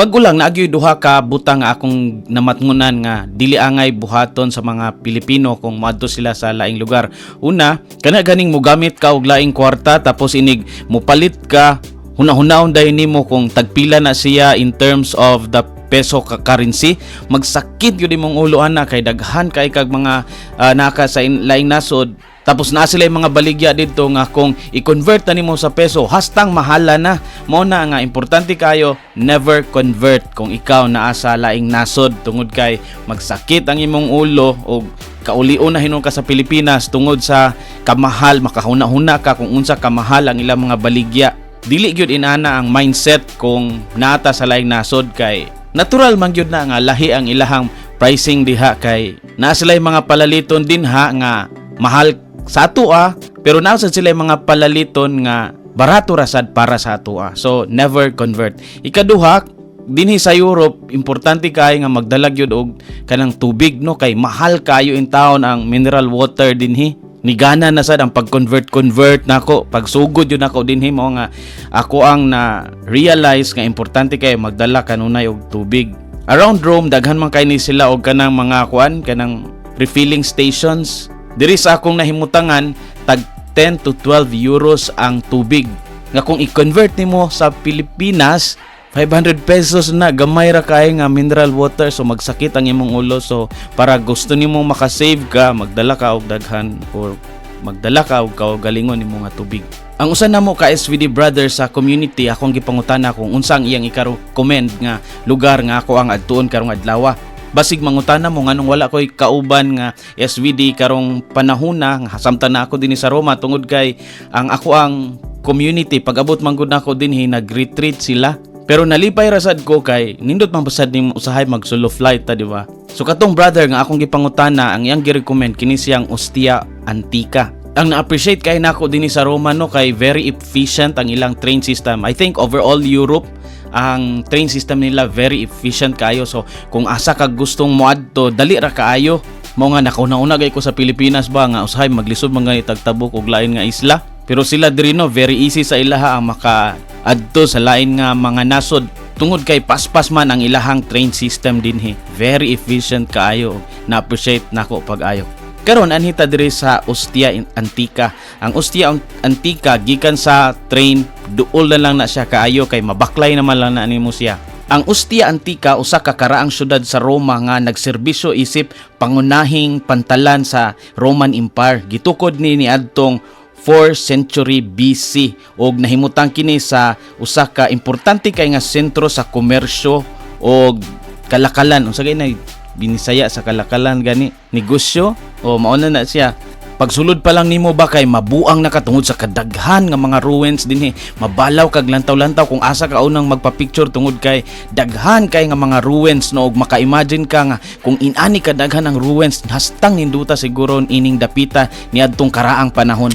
Bago lang naagyoy duha ka butang nga akong namatngunan nga dili angay buhaton sa mga Pilipino kung moadto sila sa laing lugar. Una, kana ganing mogamit ka og laing kwarta tapos inig mopalit ka hunahunahon dayon nimo kung tagpila na siya in terms of the peso ka currency, magsakit gyud imong ulo ana kay daghan kay kag mga naka sa laing nasod. Tapos na sila yung mga baligya dito nga kung i-convert na nimo sa peso, hastang mahala na. Mao na nga importante kayo, never convert kung ikaw naa sa laing nasod tungod kay magsakit ang imong ulo o kaulion na hinon ka sa Pilipinas tungod sa kamahal, makahuna-huna ka kung unsa kamahal ang ilang mga baligya. Dili gyud inana ang mindset kung naata sa laing nasod kay natural man gyud na nga lahi ang ilahang pricing diha kay naa sila yung mga palaliton din ha nga mahal sa atua pero naa sila yung mga palaliton nga barato rasad para sa atua. So never convert. Ikaduha, dinhi sa Europe importante kay nga magdala gyud og kanang tubig no kay mahal kayo in town ang mineral water dinhi. Nigana na sad ang pag-convert nako, pagsugod yun nako dinhi mo nga ako ang na realize nga importante kay magdala kanunay og tubig. Around Rome daghan man kay ni sila og kanang mga kanang refilling stations. Diri sa akong nahimutangan tag 10 to 12 euros ang tubig. Nga kung i-convert nimo sa Pilipinas 500 pesos na, gamay ra kay nga mineral water, so magsakit ang imong ulo. So para gusto nimo makasave ka, magdala ka og daghan or magdala ka og kaugalingon nimo nga tubig. Ang usa namo ka SVD brothers sa community, akong gipangutana kung unsang iyang i-recommend nga lugar nga ako ang adtuon karong adlaw. Basig mangutana mo nganong wala ko'y kauban nga SVD karong panahona nga samtang na ako dinhi sa Roma tungod kay ang ako ang community pag-abot man gud nako dinhi nag-retreat sila. Pero nalipay rasad ko kay nindot man basad ning usahay mag solo flight ta, di ba? So katong brother nga akong gipangutana ang iyang gi-recommend kini siyang Ostia Antica. Ang na-appreciate kay nako dinhi sa Roma no kay very efficient ang ilang train system. I think overall Europe ang train system nila very efficient kayo. So kung asa ka gustong moadto dali ra kaayo. Mao nga nakauna-una gay ko sa Pilipinas ba nga usahay maglisod man gani tagtabok og lain nga isla. Pero sila diri no very easy sa ilaha ang maka-adto sa lain nga mga nasod tungod kay paspas man ang ilahang train system dinhi. Very efficient kaayo. Na-appreciate nako pag-ayo. Karon anhita diri sa Ostia Antica. Ang Ostia Antica gikan sa train duol na lang na siya kaayo kay mabaklay naman lang na nimo siya. Ang Ostia Antica usa ka karaang syudad sa Roma nga nagserbisyo isip pangunahing pantalan sa Roman Empire. Gitukod ni adtong 4th century BC og nahimutang kini sa usa ka importante kay nga sentro sa komersyo og kalakalan. Unsa gay na binisaya sa kalakalan gani negosyo o mauna na siya. Pagsulod pa lang nimo ba kay mabuang nakatungod sa kadaghan nga mga ruins dinhi, mabalaw kag lantaw-lantaw kung asa ka unang magpa-picture tungod kay daghan kay nga mga ruins no og maka-imagine ka nga kung inani kadaghan ang ruins hastang ninduta siguro ining dapita niadtong karaang panahon.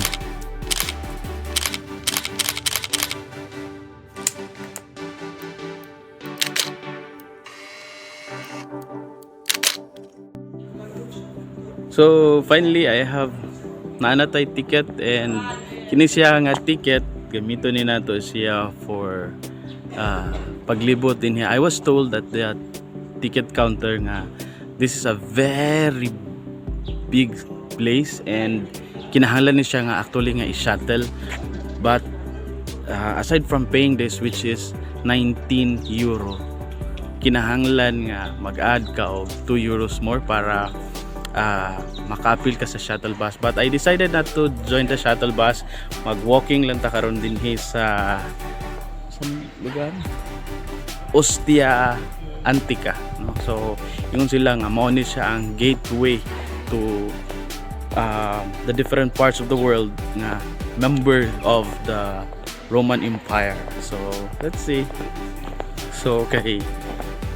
So finally I have naanatay ticket and kini siya nga ticket gamito ni nato siya for paglibot din here. I was told that the ticket counter nga this is a very big place and kinahanglan ni siya nga actually nga i-shuttle but aside from paying this which is 19 euro kinahanglan nga mag-add ka og 2 euros more para maka-appeal ka sa shuttle bus. But I decided not to join the shuttle bus. Mag-walking lang ta karon dinhi sa lugar Ostia Antica, no? So yung sila nga mao ni siya ang gateway to the different parts of the world nga member of the Roman Empire. So let's see. So okay,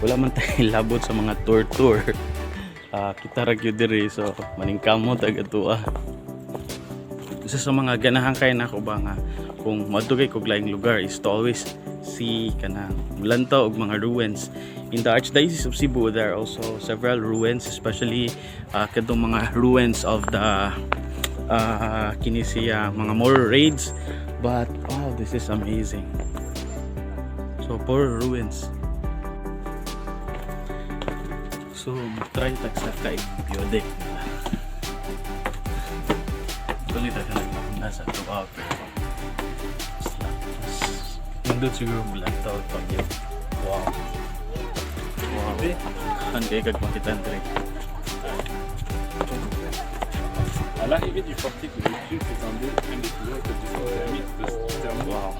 wala man tayo labot sa mga tour kita ra gyud diri so maningkamot agatua. Isa sa mga ganahan kay nako ba nga kung moadto kay kog laing lugar is to always see kanang lantaw og mga ruins. In the Archdiocese of Cebu there are also several ruins, especially kadtong mga ruins of the kini siya mga more raids, but oh this is amazing. So poor ruins. So, try tag sa periodic nila. Tuloy tayo na nasa 2 hours. Nandun siguro bulan tao pag yun. Wow. Wow. Kan kayo kagmakitan rin. À l'arrivée du portique de Jésus, c'est un lieu indécisé que du thermique de thermique. Wow.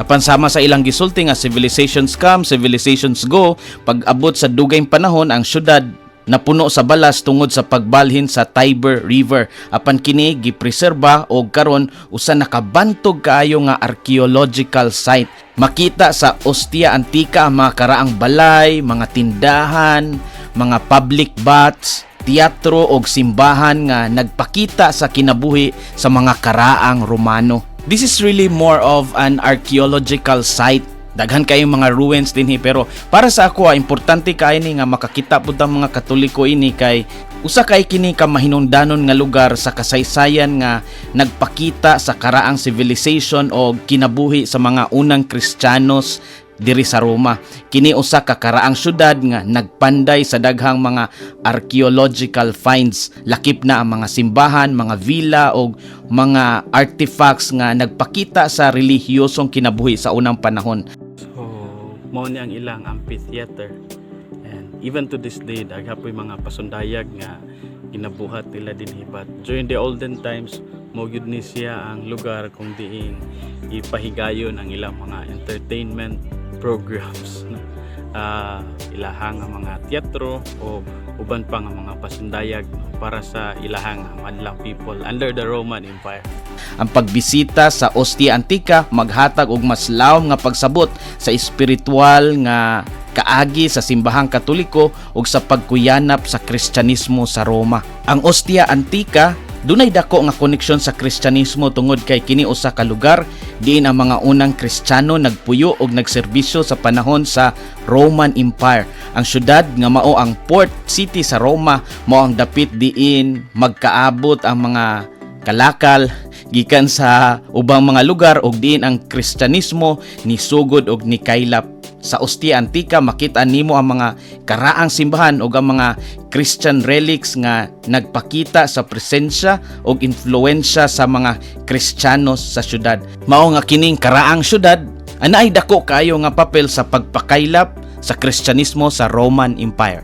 Apan sama sa ilang gisulti nga civilizations come, civilizations go, pag abot sa dugayng panahon ang syudad napuno sa balas tungod sa pagbalhin sa Tiber River. Apan kini gipreserba og karon usa nakabantog kaayo nga archaeological site. Makita sa Ostia Antica ang mga karaang balay, mga tindahan, mga public baths, teatro og simbahan nga nagpakita sa kinabuhi sa mga karaang Romano. This is really more of an archaeological site. Daghan kayong mga ruins dinhi, pero para sa ako importante kay ni nga makakita pud ang mga Katoliko ini kay usa kay kini ka mahinungdanon nga lugar sa kasaysayan nga nagpakita sa karaang civilization o kinabuhi sa mga unang Kristiyanos diri sa Roma. Kini usa ka karaang syudad nga nagpanday sa daghang mga archaeological finds. Lakip na ang mga simbahan, mga villa o mga artifacts nga nagpakita sa relihiyosong kinabuhi sa unang panahon. So, mao ni ang ilang amphitheater. And even to this day, daghapoy mga pasundayag nga ginabuhat nila dinhi. But during the olden times, mo gyud ni siya ang lugar kung diin ipahigayon ang ilang mga entertainment programs. Ilahang mga teatro o uban pa nga mga pasundayag para sa ilahang madlang people under the Roman Empire. Ang pagbisita sa Ostia Antica maghatag og mas lawom nga pagsabot sa espiritual nga kaagi sa simbahang Katoliko ug sa pagkuyanap sa Kristyanismo sa Roma. Ang Ostia Antica dunay dako nga koneksyon sa Kristyanismo tungod kay kini usa ka lugar diin ang mga unang Kristiyano nagpuyo og nagserbisyo sa panahon sa Roman Empire. Ang syudad nga mao ang port city sa Roma mao ang dapit diin magkaabot ang mga kalakal gikan sa ubang mga lugar og diin ang Kristyanismo ni sugod og ni kaylap. Sa Ostia Antica makita nimo ang mga karaang simbahan ug ang mga Christian relics nga nagpakita sa presensya ug influensya sa mga Kristiyanos sa syudad. Mao nga kining karaang syudad anaay dako kayo nga papel sa pagpakaylap sa Kristyanismo sa Roman Empire.